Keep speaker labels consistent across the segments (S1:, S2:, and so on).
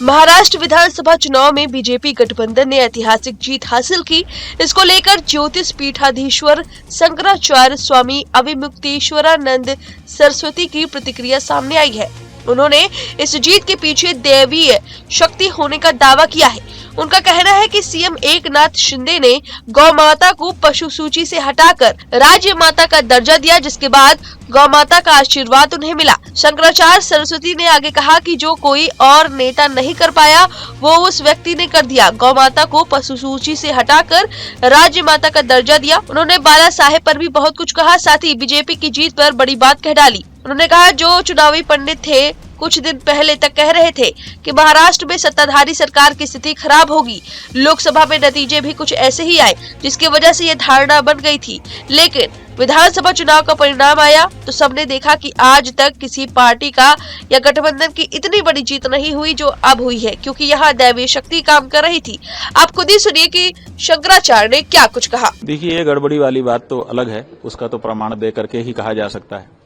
S1: महाराष्ट्र विधानसभा चुनाव में बीजेपी गठबंधन ने ऐतिहासिक जीत हासिल की। इसको लेकर ज्योतिष पीठाधीश्वर शंकराचार्य स्वामी अविमुक्तेश्वरानंद सरस्वती की प्रतिक्रिया सामने आई है। उन्होंने इस जीत के पीछे दैवीय शक्ति होने का दावा किया है। उनका कहना है कि सीएम एकनाथ शिंदे ने गौ माता को पशु सूची से हटाकर राज्य माता का दर्जा दिया, जिसके बाद गौ माता का आशीर्वाद उन्हें मिला। शंकराचार्य सरस्वती ने आगे कहा कि जो कोई और नेता नहीं कर पाया वो उस व्यक्ति ने कर दिया। गौ माता को पशु सूची से हटाकर राज्य माता का दर्जा दिया। उन्होंने बाला साहेब पर भी बहुत कुछ कहा, साथ ही बीजेपी की जीत पर बड़ी बात कह डाली। उन्होंने कहा जो चुनावी पंडित थे कुछ दिन पहले तक कह रहे थे कि महाराष्ट्र में सत्ताधारी सरकार की स्थिति खराब होगी, लोकसभा में नतीजे भी कुछ ऐसे ही आए जिसकी वजह से ये धारणा बन गई थी। लेकिन विधानसभा चुनाव का परिणाम आया तो सबने देखा कि आज तक किसी पार्टी का या गठबंधन की इतनी बड़ी जीत नहीं हुई जो अब हुई है, क्योंकि यहाँ दैवीय शक्ति काम कर रही थी। आप खुद ही सुनिए कि शंकराचार्य ने क्या कुछ कहा।
S2: देखिए, ये गड़बड़ी वाली बात तो अलग है, उसका तो प्रमाण दे करके ही कहा जा सकता है।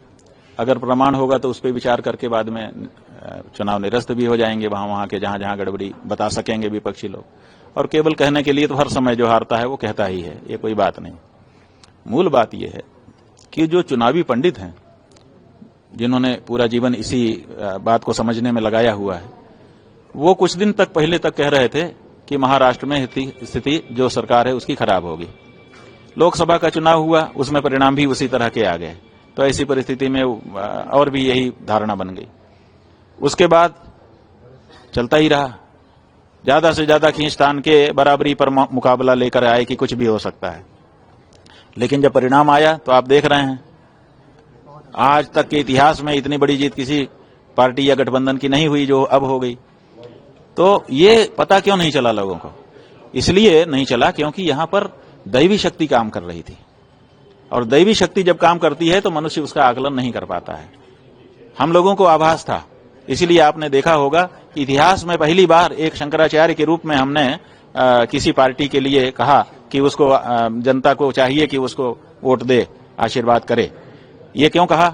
S2: अगर प्रमाण होगा तो उस पर विचार करके बाद में चुनाव निरस्त भी हो जाएंगे, वहां के जहां गड़बड़ी बता सकेंगे विपक्षी लोग। और केवल कहने के लिए तो हर समय जो हारता है वो कहता ही है, ये कोई बात नहीं। मूल बात यह है कि जो चुनावी पंडित हैं जिन्होंने पूरा जीवन इसी बात को समझने में लगाया हुआ है, वो कुछ दिन तक पहले तक कह रहे थे कि महाराष्ट्र में स्थिति जो सरकार है उसकी खराब होगी। लोकसभा का चुनाव हुआ, उसमें परिणाम भी उसी तरह के आ गए, तो ऐसी परिस्थिति में और भी यही धारणा बन गई। उसके बाद चलता ही रहा, ज्यादा से ज्यादा खींचतान के बराबरी पर मुकाबला लेकर आए कि कुछ भी हो सकता है। लेकिन जब परिणाम आया तो आप देख रहे हैं, आज तक के इतिहास में इतनी बड़ी जीत किसी पार्टी या गठबंधन की नहीं हुई जो अब हो गई। तो ये पता क्यों नहीं चला लोगों को? इसलिए नहीं चला क्योंकि यहां पर दैवी शक्ति काम कर रही थी, और दैवी शक्ति जब काम करती है तो मनुष्य उसका आकलन नहीं कर पाता है। हम लोगों को आभास था, इसीलिए आपने देखा होगा कि इतिहास में पहली बार एक शंकराचार्य के रूप में हमने किसी पार्टी के लिए कहा कि उसको जनता को चाहिए कि उसको वोट दे, आशीर्वाद करे। ये क्यों कहा?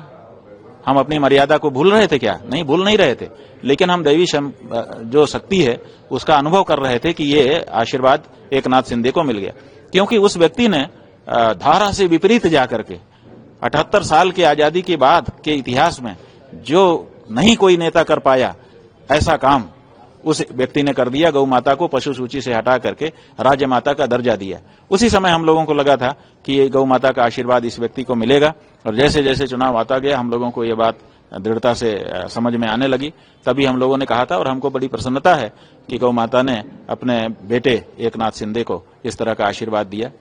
S2: हम अपनी मर्यादा को भूल रहे थे क्या? नहीं, भूल नहीं रहे थे, लेकिन हम दैवी जो शक्ति है उसका अनुभव कर रहे थे कि ये आशीर्वाद एकनाथ शिंदे को मिल गया, क्योंकि उस व्यक्ति ने धारा से विपरीत जाकर के 78 साल की आजादी के बाद के इतिहास में जो नहीं कोई नेता कर पाया ऐसा काम उस व्यक्ति ने कर दिया। गौ माता को पशु सूची से हटा करके राज्य माता का दर्जा दिया। उसी समय हम लोगों को लगा था कि ये गौ माता का आशीर्वाद इस व्यक्ति को मिलेगा, और जैसे जैसे चुनाव आता गया हम लोगों को ये बात दृढ़ता से समझ में आने लगी। तभी हम लोगों ने कहा था, और हमको बड़ी प्रसन्नता है कि गौ माता ने अपने बेटे एकनाथ शिंदे को इस तरह का आशीर्वाद दिया।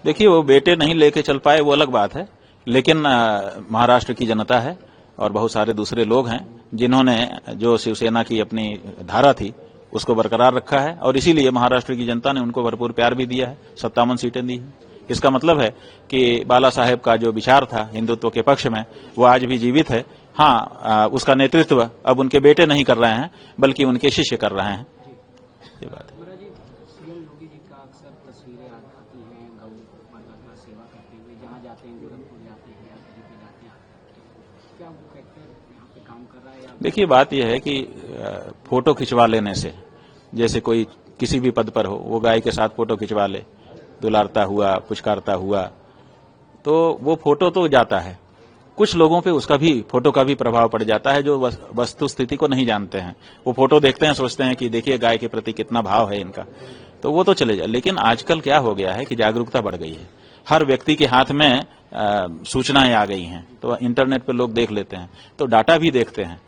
S2: देखिए, वो बेटे नहीं लेके चल पाए वो अलग बात है, लेकिन महाराष्ट्र की जनता है और बहुत सारे दूसरे लोग हैं जिन्होंने जो शिवसेना की अपनी धारा थी उसको बरकरार रखा है, और इसीलिए महाराष्ट्र की जनता ने उनको भरपूर प्यार भी दिया है, 57 सीटें दी है। इसका मतलब है कि बाला साहेब का जो विचार था हिंदुत्व के पक्ष में वो आज भी जीवित है। हाँ, उसका नेतृत्व अब उनके बेटे नहीं कर रहे हैं बल्कि उनके शिष्य कर रहे हैं। ये बात है। देखिए, बात यह है कि फोटो खिंचवा लेने से, जैसे कोई किसी भी पद पर हो वो गाय के साथ फोटो खिंचवा ले, दुलारता हुआ, पुचकारता हुआ, तो वो फोटो तो जाता है। कुछ लोगों पे उसका भी फोटो का भी प्रभाव पड़ जाता है जो वस्तु स्थिति को नहीं जानते हैं। वो फोटो देखते हैं, सोचते हैं कि देखिए गाय के प्रति कितना भाव है इनका, तो वो तो चले जाए। लेकिन आजकल क्या हो गया है कि जागरूकता बढ़ गई है, हर व्यक्ति के हाथ में सूचनाएं आ गई हैं, तो इंटरनेट पे लोग देख लेते हैं, तो डाटा भी देखते हैं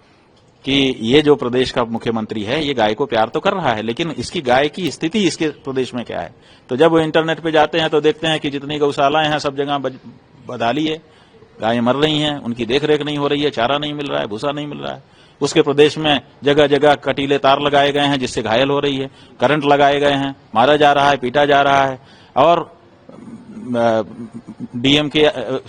S2: कि ये जो प्रदेश का मुख्यमंत्री है ये गाय को प्यार तो कर रहा है, लेकिन इसकी गाय की स्थिति इसके प्रदेश में क्या है। तो जब वो इंटरनेट पे जाते हैं तो देखते हैं कि जितनी गौशालाएं हैं सब जगह बदहाली है, गायें मर रही हैं, उनकी देखरेख नहीं हो रही है, चारा नहीं मिल रहा है, भूसा नहीं मिल रहा है। उसके प्रदेश में जगह जगह कटीले तार लगाए गए हैं जिससे घायल हो रही है, करंट लगाए गए हैं, मारा जा रहा है, पीटा जा रहा है, और डीएम के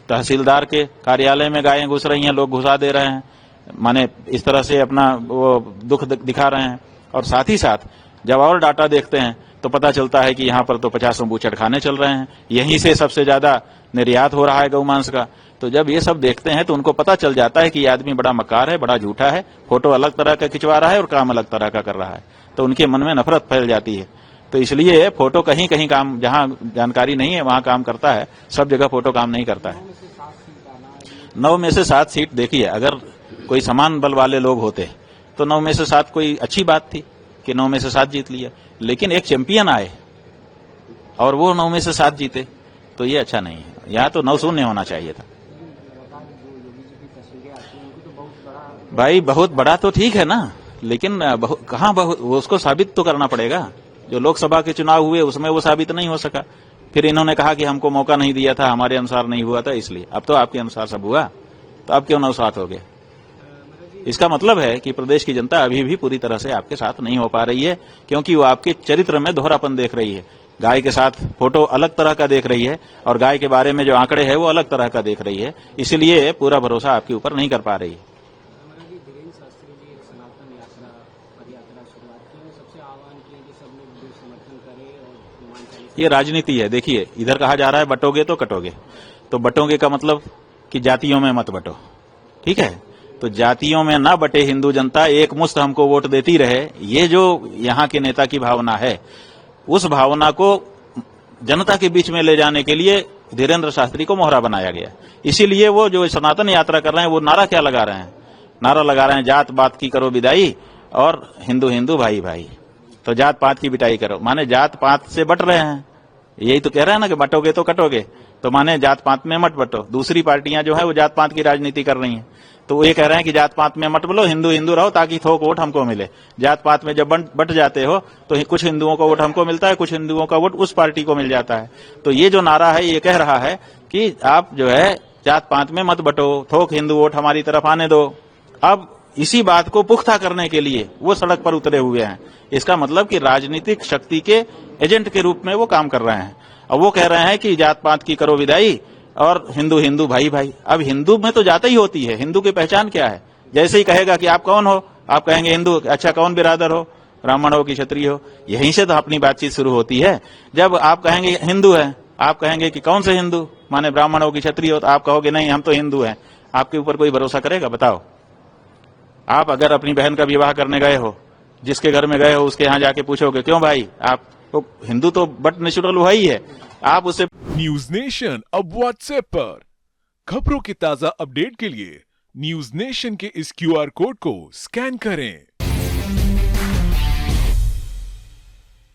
S2: तहसीलदार के कार्यालय में गायें घुस रही हैं, लोग घुसा दे रहे हैं, माने इस तरह से अपना वो दुख दिखा रहे हैं। और साथ ही साथ जब और डाटा देखते हैं तो पता चलता है कि यहाँ पर तो 50 बूचड़ खाने चल रहे हैं, यहीं से सबसे ज्यादा निर्यात हो रहा है गौ मांस का। तो जब ये सब देखते हैं तो उनको पता चल जाता है कि ये आदमी बड़ा मक्कार है, बड़ा झूठा है, फोटो अलग तरह का खिंचवा रहा है और काम अलग तरह का कर रहा है। तो उनके मन में नफरत फैल जाती है। तो इसलिए फोटो कहीं कहीं काम, जहां जानकारी नहीं है वहां काम करता है, सब जगह फोटो काम नहीं करता है। 9 में से 7 सीट देखिए, अगर कोई समान बल वाले लोग होते तो 9 में से 7 कोई अच्छी बात थी कि 9 में से 7 जीत लिया, लेकिन एक चैंपियन आए और वो 9 में से 7 जीते, तो ये अच्छा नहीं है। यहाँ तो 9-0 होना चाहिए था। भाई बहुत बड़ा तो ठीक है ना, लेकिन कहाँ उसको साबित तो करना पड़ेगा। जो लोकसभा के चुनाव हुए उसमें वो साबित नहीं हो सका, फिर इन्होंने कहा कि हमको मौका नहीं दिया था, हमारे अनुसार नहीं हुआ था, इसलिए। अब तो आपके अनुसार सब हुआ, तो अब क्यों 9-7 हो गए? इसका मतलब है कि प्रदेश की जनता अभी भी पूरी तरह से आपके साथ नहीं हो पा रही है, क्योंकि वो आपके चरित्र में दोहरापन देख रही है। गाय के साथ फोटो अलग तरह का देख रही है और गाय के बारे में जो आंकड़े है वो अलग तरह का देख रही है, इसलिए पूरा भरोसा आपके ऊपर नहीं कर पा रही है। ये राजनीति है। देखिए, इधर कहा जा रहा है बटोगे तो कटोगे, तो बटोगे का मतलब कि जातियों में मत बटो, ठीक है? तो जातियों में ना बटे हिंदू जनता, एक मुश्त हमको वोट देती रहे, ये जो यहाँ के नेता की भावना है, उस भावना को जनता के बीच में ले जाने के लिए धीरेन्द्र शास्त्री को मोहरा बनाया गया। इसीलिए वो जो सनातन यात्रा कर रहे हैं, वो नारा क्या लगा रहे हैं? नारा लगा रहे हैं जात पात की करो विदाई और हिंदू हिंदू भाई भाई। तो जात पात की बिटाई करो, माने जात पात से बट रहे हैं। यही तो कह रहे हैं ना कि बटोगे तो कटोगे, तो माने जात पात में मत बटो। दूसरी पार्टियां जो है वो जात पात की राजनीति कर रही हैं, तो वो ये कह रहे हैं कि जात पात में मत बोलो, हिंदू हिंदू रहो ताकि थोक वोट हमको मिले। जात पात में जब बट जाते हो तो कुछ हिंदुओं का वोट हमको मिलता है, कुछ हिंदुओं का वोट उस पार्टी को मिल जाता है। तो ये जो नारा है ये कह रहा है कि आप जो है जात पात में मत बटो, थोक हिंदू वोट हमारी तरफ आने दो। अब इसी बात को पुख्ता करने के लिए वो सड़क पर उतरे हुए हैं। इसका मतलब कि राजनीतिक शक्ति के एजेंट के रूप में वो काम कर रहे हैं। अब वो कह रहे हैं कि जात पात की करो विदाई और हिंदू हिंदू भाई भाई। अब हिंदू में तो जात ही होती है, हिंदू की पहचान क्या है? जैसे ही कहेगा कि आप कौन हो, आप कहेंगे हिंदू। अच्छा, कौन बिरादर हो? ब्राह्मण हो कि क्षत्रिय हो? यहीं से तो अपनी बातचीत शुरू होती है। जब आप कहेंगे हिंदू है, आप कहेंगे कि कौन से हिंदू, माने ब्राह्मण हो कि क्षत्रिय हो, तो आप कहोगे नहीं हम तो हिंदू हैं। आपके ऊपर कोई भरोसा करेगा? बताओ। आप अगर अपनी बहन का विवाह करने गए हो, जिसके घर में गए हो उसके यहाँ जाके पूछोगे क्यों भाई, आप तो हिंदू तो बट नेचुरल हुआ ही है, आप उसे।
S3: न्यूज नेशन अब व्हाट्सएप पर खबरों की ताजा अपडेट के लिए न्यूज नेशन के इस QR कोड को स्कैन करें